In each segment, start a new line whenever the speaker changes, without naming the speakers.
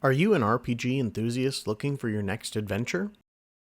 Are you an RPG enthusiast looking for your next adventure?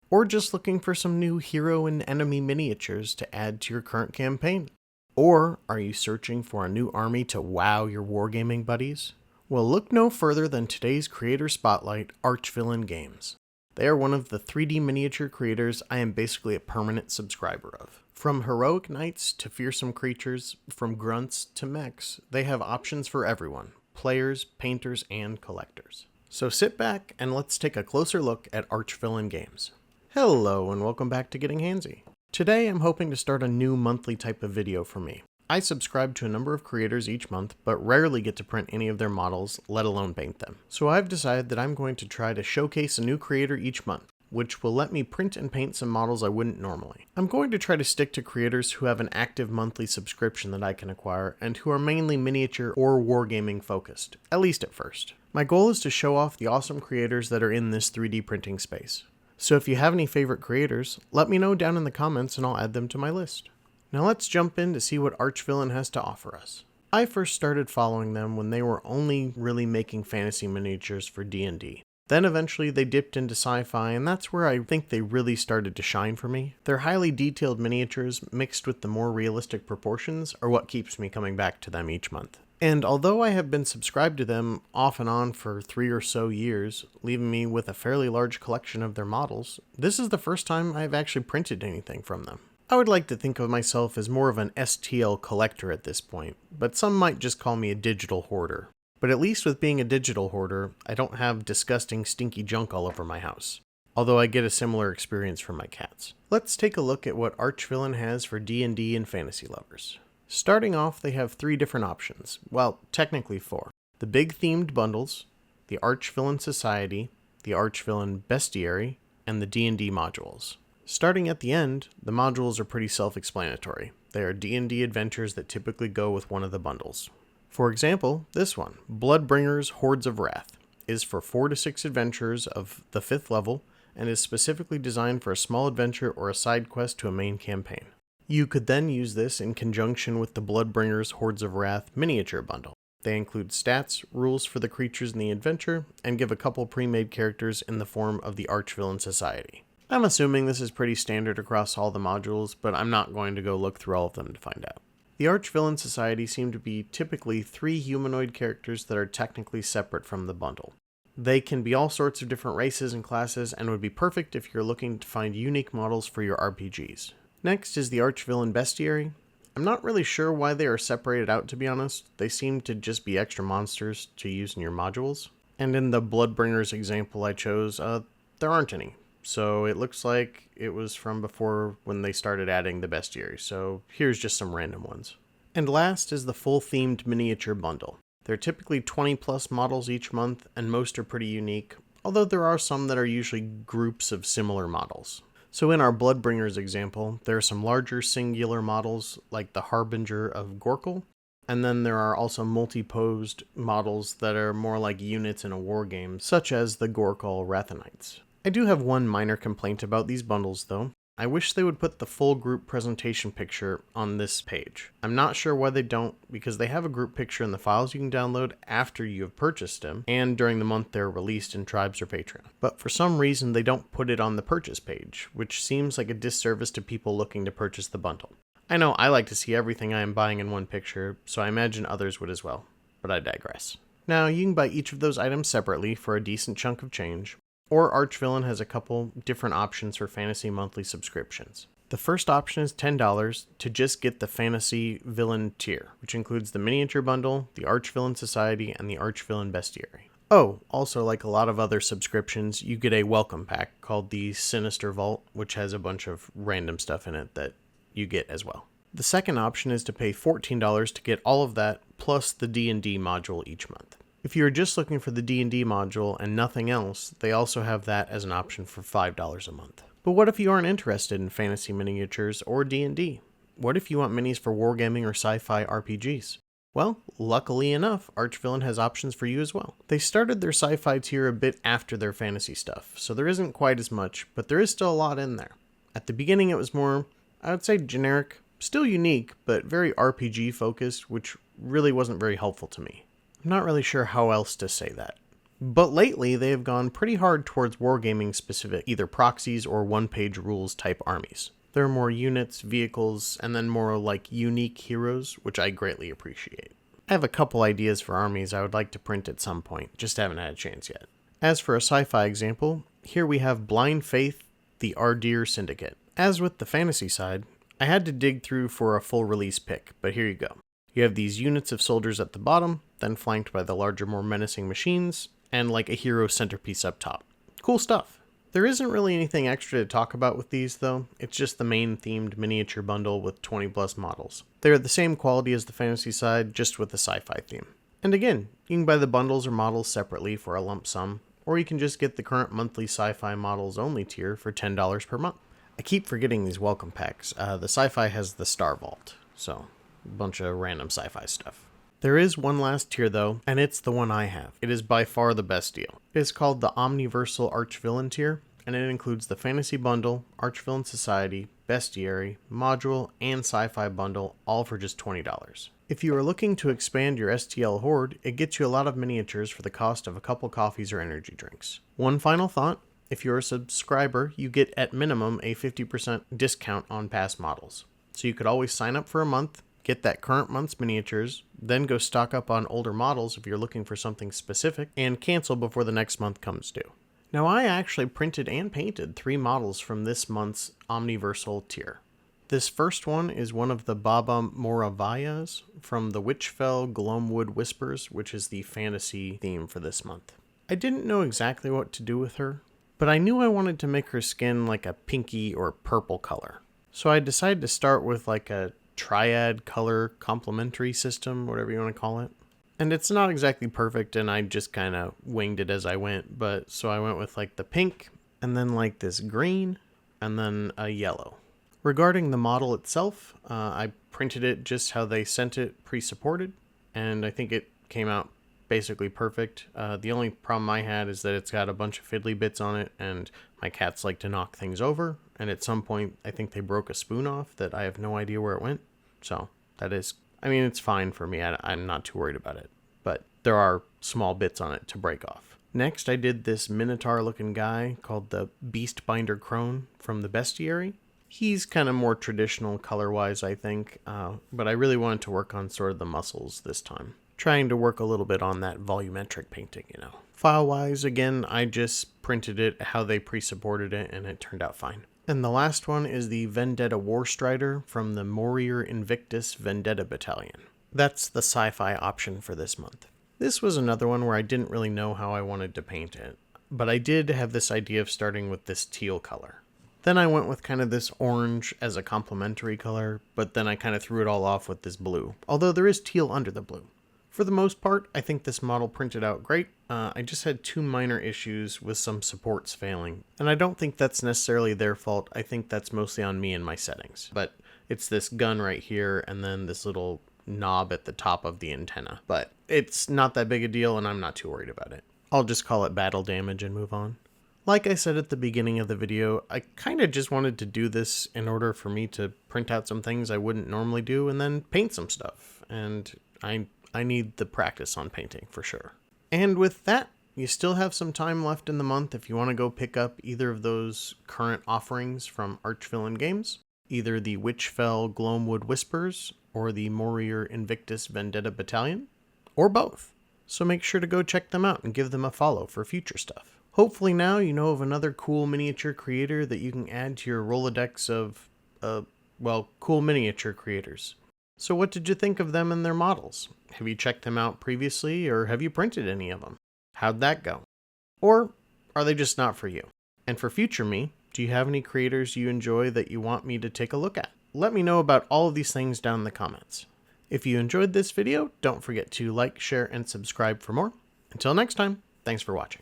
Or just looking for some new hero and enemy miniatures to add to your current campaign? Or are you searching for a new army to wow your wargaming buddies? Well, look no further than today's creator spotlight, Archvillain Games. They are one of the 3D miniature creators I am basically a permanent subscriber of. From heroic knights to fearsome creatures, from grunts to mechs, they have options for everyone, players, painters, and collectors. So sit back and let's take a closer look at Archvillain Games. Hello and welcome back to Getting Handsy. Today I'm hoping to start a new monthly type of video for me. I subscribe to a number of creators each month, but rarely get to print any of their models, let alone paint them. So I've decided that I'm going to try to showcase a new creator each month, which will let me print and paint some models I wouldn't normally. I'm going to try to stick to creators who have an active monthly subscription that I can acquire, and who are mainly miniature or wargaming focused, at least at first. My goal is to show off the awesome creators that are in this 3D printing space. So if you have any favorite creators, let me know down in the comments and I'll add them to my list. Now let's jump in to see what Archvillain has to offer us. I first started following them when they were only really making fantasy miniatures for D&D. Then eventually they dipped into sci-fi, and that's where I think they really started to shine for me. Their highly detailed miniatures mixed with the more realistic proportions are what keeps me coming back to them each month. And although I have been subscribed to them off and on for 3 or so years, leaving me with a fairly large collection of their models, this is the first time I've actually printed anything from them. I would like to think of myself as more of an STL collector at this point, but some might just call me a digital hoarder. But at least with being a digital hoarder, I don't have disgusting stinky junk all over my house, although I get a similar experience from my cats. Let's take a look at what Archvillain has for D&D and fantasy lovers. Starting off, they have 3 different options. Well, technically 4. The big themed bundles, the Archvillain Society, the Archvillain Bestiary, and the D&D modules. Starting at the end, the modules are pretty self-explanatory. They are D&D adventures that typically go with one of the bundles. For example, this one, Bloodbringers Hordes of Wrath, is for 4 to 6 adventures of the 5th level, and is specifically designed for a small adventure or a side quest to a main campaign. You could then use this in conjunction with the Bloodbringers Hordes of Wrath miniature bundle. They include stats, rules for the creatures in the adventure, and give a couple pre-made characters in the form of the Archvillain Society. I'm assuming this is pretty standard across all the modules, but I'm not going to go look through all of them to find out. The Archvillain Society seem to be typically 3 humanoid characters that are technically separate from the bundle. They can be all sorts of different races and classes, and would be perfect if you're looking to find unique models for your RPGs. Next is the Archvillain Bestiary. I'm not really sure why they are separated out, to be honest. They seem to just be extra monsters to use in your modules. And in the Bloodbringers example I chose, there aren't any. So it looks like it was from before when they started adding the bestiary, so here's just some random ones. And last is the full themed miniature bundle. There are typically 20 plus models each month, and most are pretty unique, although there are some that are usually groups of similar models. So in our Bloodbringers example, there are some larger singular models like the Harbinger of Gorkul, and then there are also multi-posed models that are more like units in a wargame, such as the Gorkul Rathanites. I do have one minor complaint about these bundles though. I wish they would put the full group presentation picture on this page. I'm not sure why they don't, because they have a group picture in the files you can download after you have purchased them, and during the month they're released in Tribes or Patreon. But for some reason they don't put it on the purchase page, which seems like a disservice to people looking to purchase the bundle. I know I like to see everything I am buying in one picture, so I imagine others would as well, but I digress. Now you can buy each of those items separately for a decent chunk of change, or Archvillain has a couple different options for fantasy monthly subscriptions. The first option is $10 to just get the Fantasy Villain tier, which includes the miniature bundle, the Archvillain Society, and the Archvillain Bestiary. Oh, also like a lot of other subscriptions, you get a welcome pack called the Sinister Vault, which has a bunch of random stuff in it that you get as well. The second option is to pay $14 to get all of that, plus the D&D module each month. If you're just looking for the D&D module and nothing else, they also have that as an option for $5 a month. But what if you aren't interested in fantasy miniatures or D&D? What if you want minis for wargaming or sci-fi RPGs? Well, luckily enough, Archvillain has options for you as well. They started their sci-fi tier a bit after their fantasy stuff, so there isn't quite as much, but there is still a lot in there. At the beginning it was more, I would say generic, still unique, but very RPG focused, which really wasn't very helpful to me. I'm not really sure how else to say that. But lately, they have gone pretty hard towards wargaming specific, either proxies or one-page rules type armies. There are more units, vehicles, and then more like unique heroes, which I greatly appreciate. I have a couple ideas for armies I would like to print at some point, just haven't had a chance yet. As for a sci-fi example, here we have Blind Faith, the Ardir Syndicate. As with the fantasy side, I had to dig through for a full release pick, but here you go. You have these units of soldiers at the bottom, then flanked by the larger, more menacing machines, and like a hero centerpiece up top. Cool stuff. There isn't really anything extra to talk about with these though, it's just the main themed miniature bundle with 20 plus models. They're the same quality as the fantasy side, just with the sci-fi theme. And again, you can buy the bundles or models separately for a lump sum, or you can just get the current monthly sci-fi models only tier for $10 per month. I keep forgetting these welcome packs. The sci-fi has the Star Vault, so a bunch of random sci-fi stuff. There is one last tier though, and it's the one I have. It is by far the best deal. It is called the Omniversal Archvillain tier, and it includes the Fantasy Bundle, Archvillain Society, Bestiary, Module, and Sci-Fi Bundle, all for just $20. If you are looking to expand your STL hoard, it gets you a lot of miniatures for the cost of a couple coffees or energy drinks. One final thought, if you're a subscriber, you get at minimum a 50% discount on past models. So you could always sign up for a month, get that current month's miniatures, then go stock up on older models if you're looking for something specific, and cancel before the next month comes due. Now I actually printed and painted 3 models from this month's Omniversal tier. This first one is one of the Baba Moravayas from the Witchfell Gloamwood Whispers, which is the fantasy theme for this month. I didn't know exactly what to do with her, but I knew I wanted to make her skin like a pinky or purple color. So I decided to start with like a triad color complementary system, whatever you want to call it. And it's not exactly perfect, and I just kind of winged it as I went, but so I went with like the pink, and then like this green, and then a yellow. Regarding the model itself, I printed it just how they sent it pre-supported, and I think it came out basically perfect. The only problem I had is that it's got a bunch of fiddly bits on it, and my cats like to knock things over, and at some point I think they broke a spoon off that I have no idea where it went. So that is, I mean, it's fine for me. I'm not too worried about it, but there are small bits on it to break off. Next, I did this Minotaur looking guy called the Beastbinder Crone from the Bestiary. He's kind of more traditional color-wise, I think, but I really wanted to work on sort of the muscles this time. Trying to work a little bit on that volumetric painting, you know. File-wise, again, I just printed it how they pre-supported it, and it turned out fine. And the last one is the Vendetta Warstrider from the Morier Invictus Vendetta Battalion. That's the sci-fi option for this month. This was another one where I didn't really know how I wanted to paint it, but I did have this idea of starting with this teal color. Then I went with kind of this orange as a complementary color, but then I kind of threw it all off with this blue, although there is teal under the blue. For the most part, I think this model printed out great. I just had 2 minor issues with some supports failing, and I don't think that's necessarily their fault. I think that's mostly on me and my settings. But it's this gun right here, and then this little knob at the top of the antenna. But it's not that big a deal, and I'm not too worried about it. I'll just call it battle damage and move on. Like I said at the beginning of the video, I kind of just wanted to do this in order for me to print out some things I wouldn't normally do and then paint some stuff. And I need the practice on painting for sure. And with that, you still have some time left in the month if you want to go pick up either of those current offerings from Archvillain Games, either the Witchfell Gloamwood Whispers or the Morier Invictus Vendetta Battalion, or both. So make sure to go check them out and give them a follow for future stuff. Hopefully now you know of another cool miniature creator that you can add to your Rolodex of, cool miniature creators. So what did you think of them and their models? Have you checked them out previously, or have you printed any of them? How'd that go? Or are they just not for you? And for future me, do you have any creators you enjoy that you want me to take a look at? Let me know about all of these things down in the comments. If you enjoyed this video, don't forget to like, share, and subscribe for more. Until next time, thanks for watching.